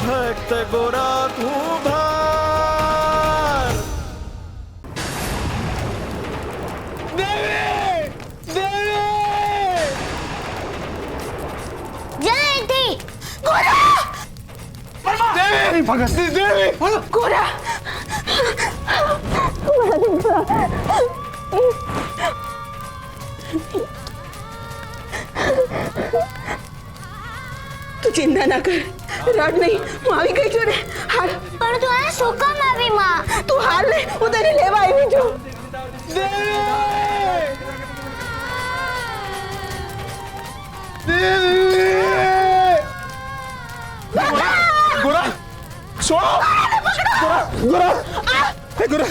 फक्त गोरा तू भार. देवी देवी जयंती गोरा देवी भगत देवी गोरा તું ચિંતા ના કર, રડ નહીં, હું આવી ગઈ છું ને. હાલ, પણ તું આ શું કામ આવી માં? તું હાલ ને, હું તને લેવા આવી છું. गोरा छोड़ो गोरा गोरा हे गोरा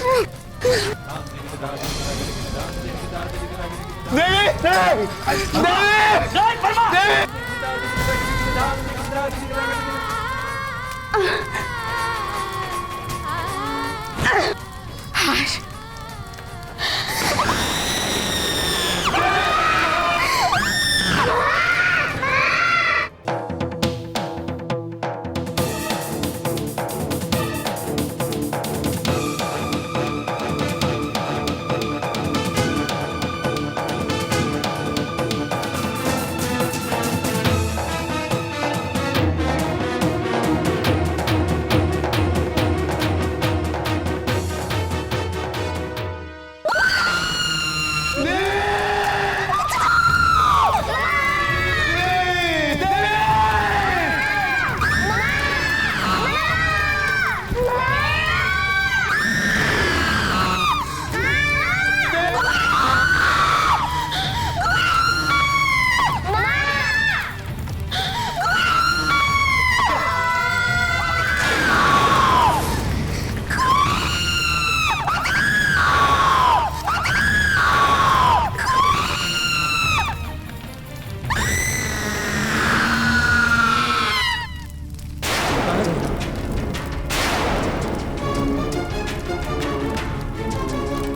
देवी देवी देवी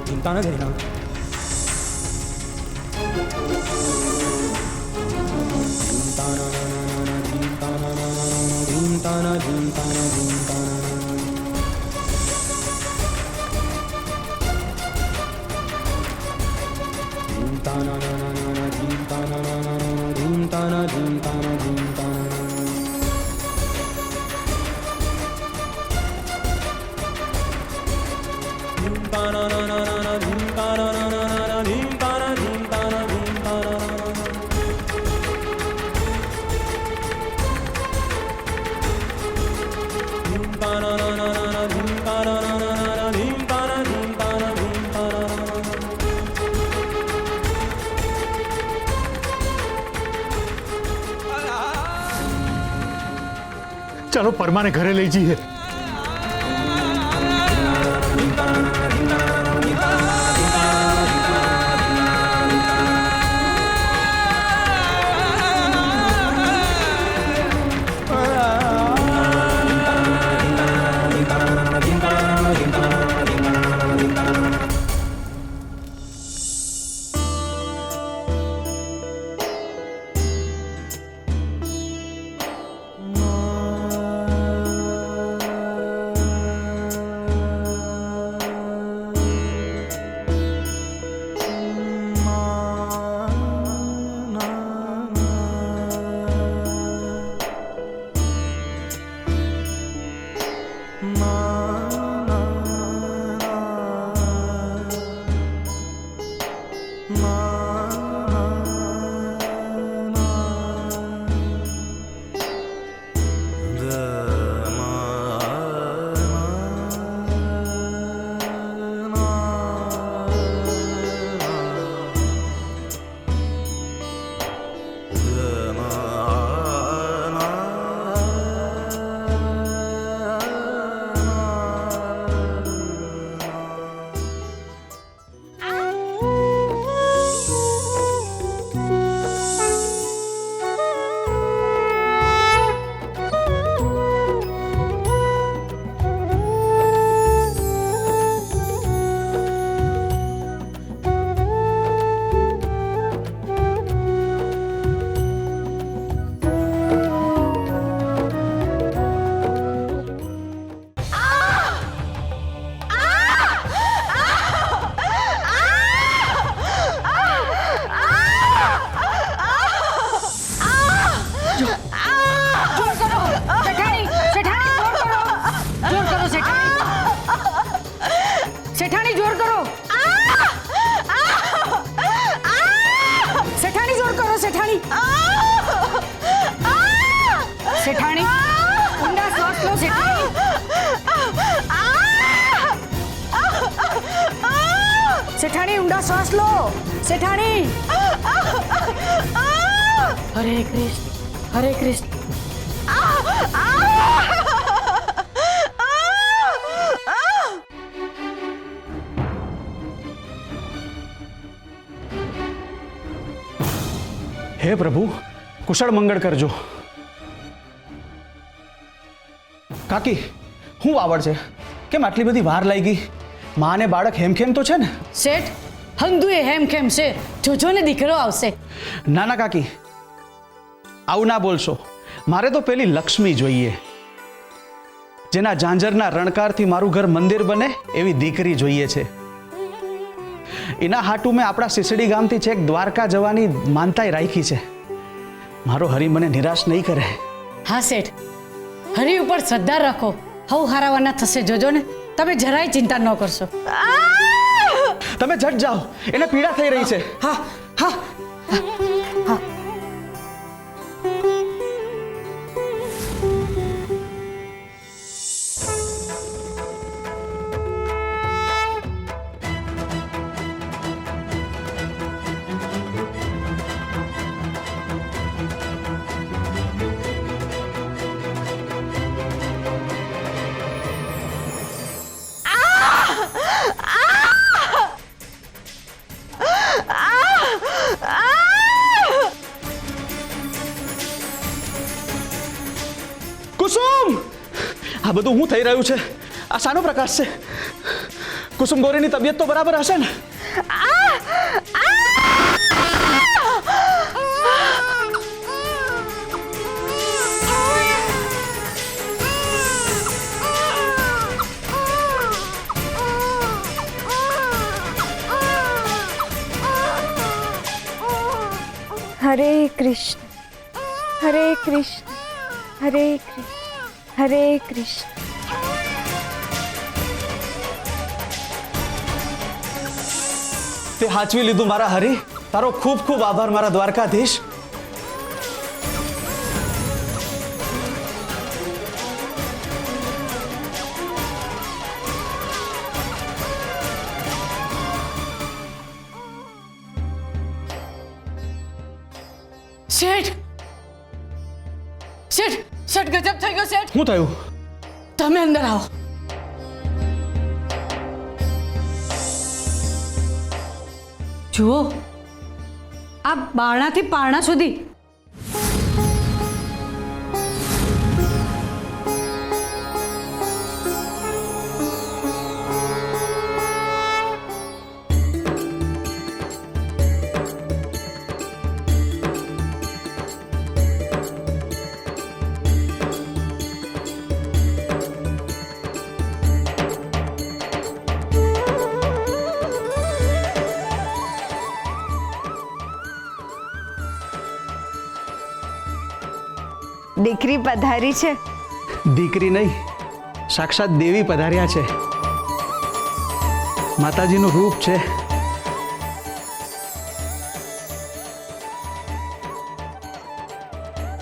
चिंता न देना. चलो परमा ने घरे ले जाइए. શેઠાણી ઊંડા શ્વાસ લો. શેઠાણી. હરે કૃષ્ણ હરે કૃષ્ણ. હે પ્રભુ, કુશળ મંગળ કરજો. કાકી, શું આવડ છે? કેમ આટલી બધી વાર લાગી? માં અને બાળક હેમખેમ તો છે ને? શેઠ, હંધુએ હેમખેમ છે. જોજો ને દીકરો આવશે. ના ના કાકી, આવું ના બોલશો. મારે તો પેલી લક્ષ્મી જોઈએ, જેના ઝાંઝરના રણકારથી મારું ઘર મંદિર બને એવી દીકરી જોઈએ છે. એના હાટુ મેં આપણા સિસડી ગામથી છેક દ્વારકા જવાની માનતાઈ રાખી છે. મારો હરી મને નિરાશ નહીં કરે. હા શેઠ, હરી ઉપર શ્રદ્ધા રાખો. હવ હારાવાના થશે. જોજો ને, તમે જરાય ચિંતા ન કરશો. તમે જટ જાઓ, એને પીડા થઈ રહી છે. હા હા હા. કુસુમ, આ બધું શું થઈ રહ્યું છે? આ શાનો પ્રકાશ છે? કુસુમ ગોરીની તબિયત તો બરાબર હશે ને? हरे कृष्ण हरे कृष्ण हरे कृष्ण हरे कृष्ण. તે હાચવી લીધું મારા હરી. તારો ખૂબ ખૂબ આભાર મારા દ્વારકાધીશ. શેઠ શેઠ શેઠ, ગજબ થઈ ગયો શેઠ. શું થયું? તમે અંદર આવો. જુઓ, આ બારણાથી પારણા સુધી દીકરી પધારી છે. દીકરી નહીં, સાક્ષાત દેવી પધાર્યા છે. માતાજીનું રૂપ છે.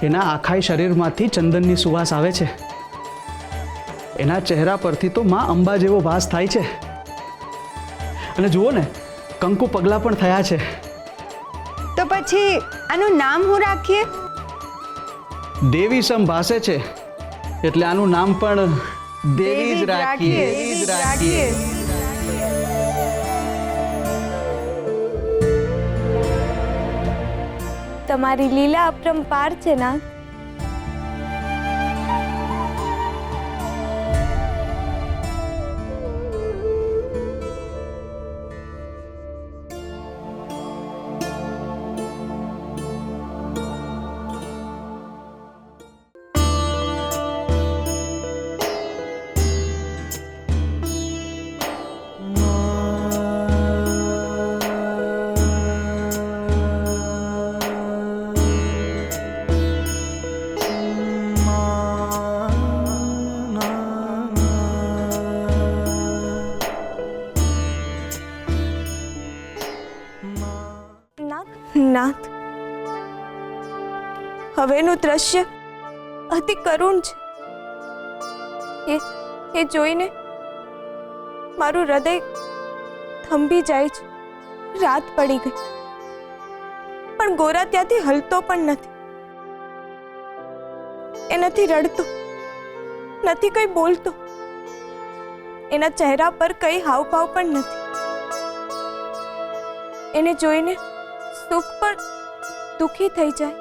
એના આખાઈ શરીરમાંથી ચંદનની સુવાસ આવે છે. એના ચહેરા પરથી તો માં અંબા જેવો ભાસ થાય છે. અને જુઓ ને, કંકુ પગલા પણ થયા છે. તો પછી આનું નામ હું રાખીએ? દેવી સમ ભાસે છે, એટલે આનું નામ પણ દેવી જ રાખીએ. દેવી જ રાખીએ. તમારી લીલા અપરંપાર છે ના. નાથ, હવેનું દ્રશ્ય અતિ કરુણ છે. એ જોઈને મારું હૃદય થંભી જાય છે. રાત પડી ગઈ, પણ ગોરા ત્યાંથી હલતો પણ નથી. એ નથી રડતો, નથી કંઈ બોલતો, એના ચહેરા પર કઈ હાવભાવ પણ નથી. એને જોઈને સુખ પણ દુખી થઈ જાય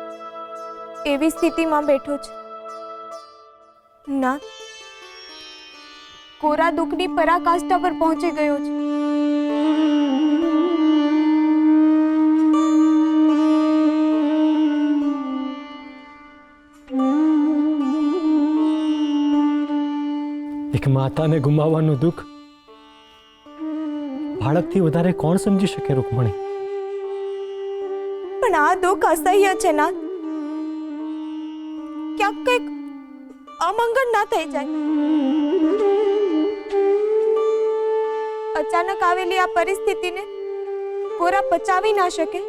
એવી સ્થિતિમાં બેઠો છે. ના, કોરા દુઃખની પરાકાષ્ઠા પર પહોંચી ગયો છે. એક માતાને ગુમાવવાનું દુઃખ બાળકથી વધારે કોણ સમજી શકે રૂકમણી? પણ આ દુઃખ અસહ્ય છે ના. ક્યાંક કંઈક અમંગળ ના થઈ જાય. અચાનક આવેલી આ પરિસ્થિતિને ગોરા પચાવી ના શકે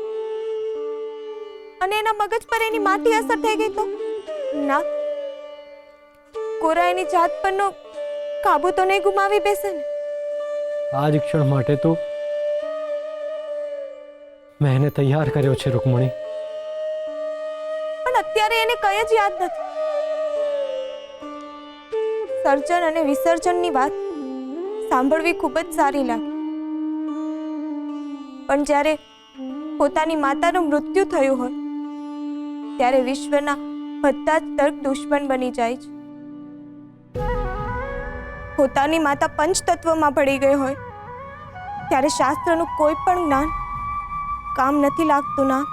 અને એના મગજ પર એની માઠી અસર થઈ ગઈ તો ના, ગોરા એની જાત પરનો કાબુ તો નહીં ગુમાવી બેસે ને. આ જ ક્ષણ માટે તો મેં એને તૈયાર કર્યો છે રૂકમણી. પણ અત્યારે એને કઈ જ યાદ નથી. સર્જન અને વિસર્જનની વાત સાંભળવી ખૂબ જ સારી લાગે, પણ જ્યારે પોતાની માતાનું મૃત્યુ થયું હોય ત્યારે વિશ્વના બધા જ તર્ક દુશ્મન બની જાય છે. પોતાની માતા પંચતત્વમાં પડી ગઈ હોય ત્યારે શાસ્ત્રનું કોઈ પણ જ્ઞાન કામ નથી લાગતું ના.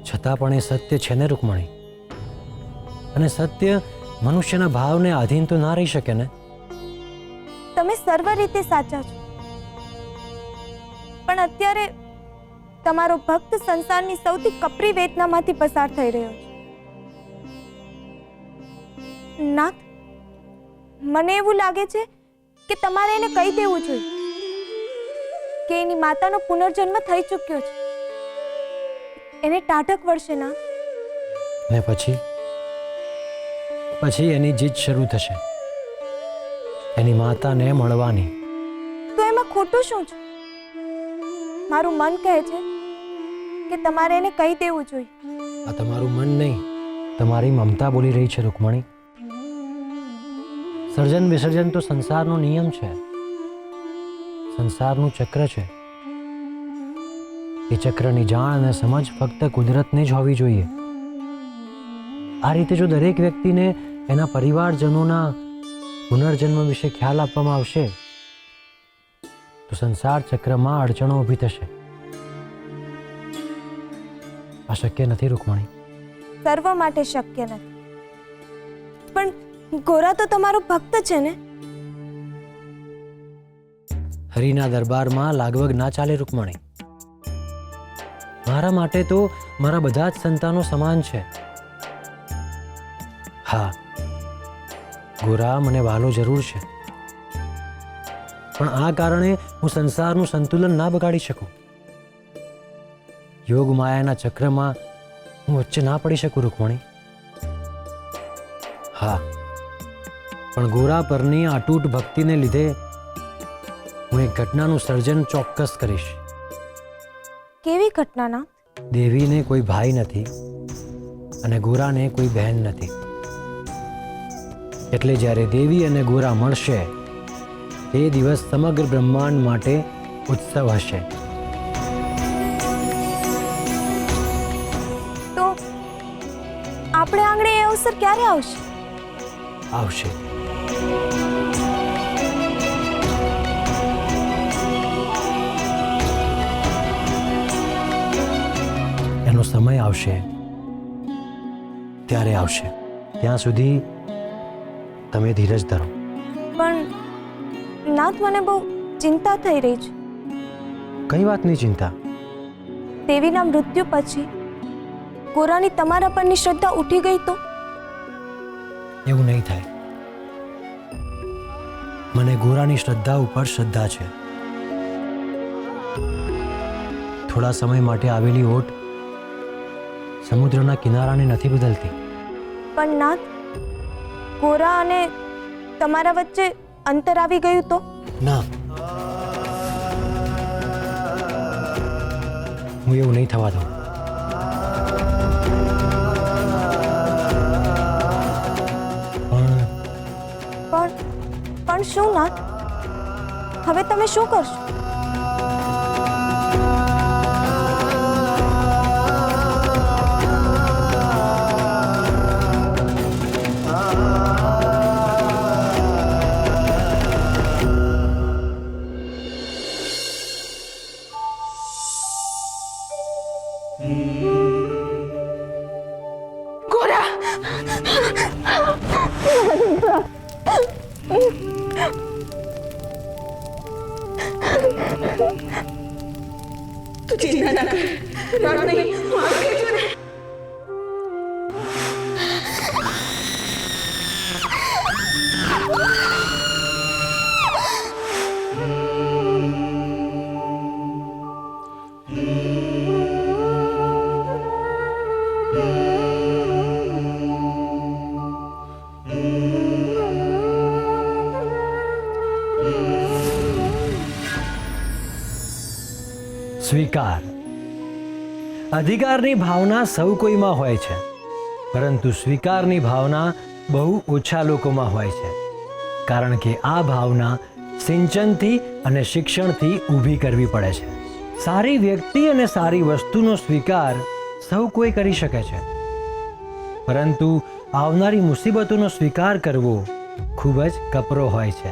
છતાં પણ એ સત્ય છે ને રૂકમણી, અને સત્ય મનુષ્યના ભાવને આધીન તો ના રહી શકે ને. તમે સર્વ રીતે સાચા છો, પણ અત્યારે તમારો ભક્ત સંસારની સૌથી કપરી વેદનામાંથી પસાર થઈ રહ્યો છે. નાથ, મને એવું લાગે છે કે તમારે એને કહી દેવું જોઈએ કે એની માતાનો પુનર્જન્મ થઈ ચૂક્યો છે. એને ટાઢક વળશે ના. ને પછી એની જીદ શરૂ થશે, એની માતાને મળવાની. તો એમાં ખોટું શું છે? મારું મન કહે છે કે તમારે એને કહી દેવું જોઈએ. આ તમારું મન નહીં, તમારી મમતા બોલી રહી છે રૂકમણી. સર્જન વિસર્જન તો સંસારનો નિયમ છે, સંસારનું ચક્ર છે. એ ચક્રની જાણ અને સમજ ફક્ત કુદરતને જ હોવી જોઈએ. આ રીતે જો દરેક વ્યક્તિને એના પરિવારજનોના પુનર્જન્મ વિશે ખ્યાલ આપવામાં આવશે તો સંસાર ચક્રમાં અડચણો ઊભી થશે. આ શક્ય નથી રૂકમણી. સર્વ માટે શક્ય નથી, પણ ગોરા તો તમારો ભક્ત છે ને. હરિના દરબારમાં લાગવગ ના ચાલે રૂકમણી. મારા માટે તો મારા બધા જ સંતાનો સમાન છે. હા, ગોરા મને વાલો જરૂર છે, પણ આ કારણે હું સંસારનું સંતુલન ના બગાડી શકું. યોગ માયાના ચક્રમાં હું વચ્ચે ના પડી શકું રૂકમણી. હા, પણ ગોરા પરની અતૂટ ભક્તિને લીધે હું એક ઘટનાનું સર્જન ચોક્કસ કરીશ. કેવી ઘટનાના? દેવીને કોઈ ભાઈ નથી અને ગોરાને કોઈ બહેન નથી, એટલે જ્યારે દેવી અને ગોરા મળશે તે દિવસ સમગ્ર બ્રહ્માંડ માટે ઉત્સવ હશે. તો આપણે આંગણે એ અવસર ક્યારે આવશે? આવશે. એનો સમય આવશે ત્યારે આવશે. ત્યાં સુધી તમે ધીરજ ધરો. પણ નાથ, મને બહુ ચિંતા થઈ રહી છે. કઈ વાતની ચિંતા? દેવીના મૃત્યુ પછી ગોરાની તમારા પરની શ્રદ્ધા ઉઠી ગઈ તો? એવું નહીં થાય. મને ગોરાની શ્રદ્ધા ઉપર શ્રદ્ધા છે. થોડા સમય માટે આવેલી ઓટ સમુદ્રના કિનારાને નથી બદલતી. પણ નાથ, ગોરા અને તમારા વચ્ચે અંતર આવી ગયું તો? ના, હું એવું નહીં થવા દઉં. પણ શું નાથ? હવે તમે શું કરશો? સ્વીકાર. અધિકારની ભાવના સૌ કોઈમાં હોય છે, પરંતુ સ્વીકારની ભાવના બહુ ઓછા લોકોમાં હોય છે, કારણ કે આ ભાવના સિંચનથી અને શિક્ષણથી ઊભી કરવી પડે છે. સારી વ્યક્તિ અને સારી વસ્તુનો સ્વીકાર સૌ કોઈ કરી શકે છે, પરંતુ આવનારી મુસીબતોનો સ્વીકાર કરવો ખૂબ જ કપરો હોય છે.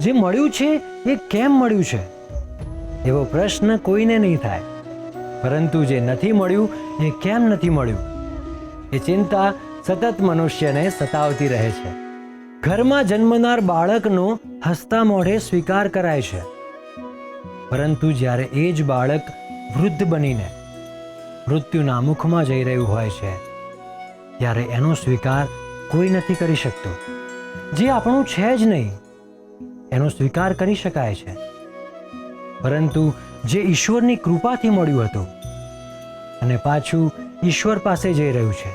જે મળ્યું છે એ કેમ મળ્યું છે એવો પ્રશ્ન કોઈને નહીં થાય, પરંતુ જે નથી મળ્યું એ કેમ નથી મળ્યું એ ચિંતા સતત મનુષ્યને સતાવતી રહે છે. ઘરમાં જન્મનાર બાળકનો હસતા મોઢે સ્વીકાર કરાય છે, પરંતુ જ્યારે એ જ બાળક વૃદ્ધ બનીને મૃત્યુના મુખમાં જઈ રહ્યું હોય છે ત્યારે એનો સ્વીકાર કોઈ નથી કરી શકતું. જે આપણું છે જ નહીં એનો સ્વીકાર કરી શકાય છે, પરંતુ જે ઈશ્વરની કૃપાથી મળ્યું હતું અને પાછું ઈશ્વર પાસે જઈ રહ્યું છે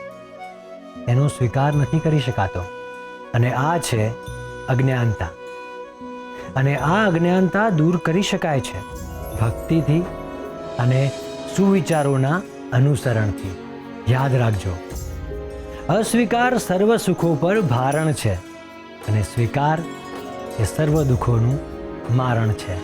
એનો સ્વીકાર નથી કરી શકાતો. અને આ છે અજ્ઞાનતા. અને આ અજ્ઞાનતા દૂર કરી શકાય છે ભક્તિથી અને સુવિચારોના અનુસરણથી. યાદ રાખજો, અસ્વીકાર સર્વ સુખો પર ભારણ છે અને સ્વીકાર એ સર્વ દુઃખોનું મારણ છે.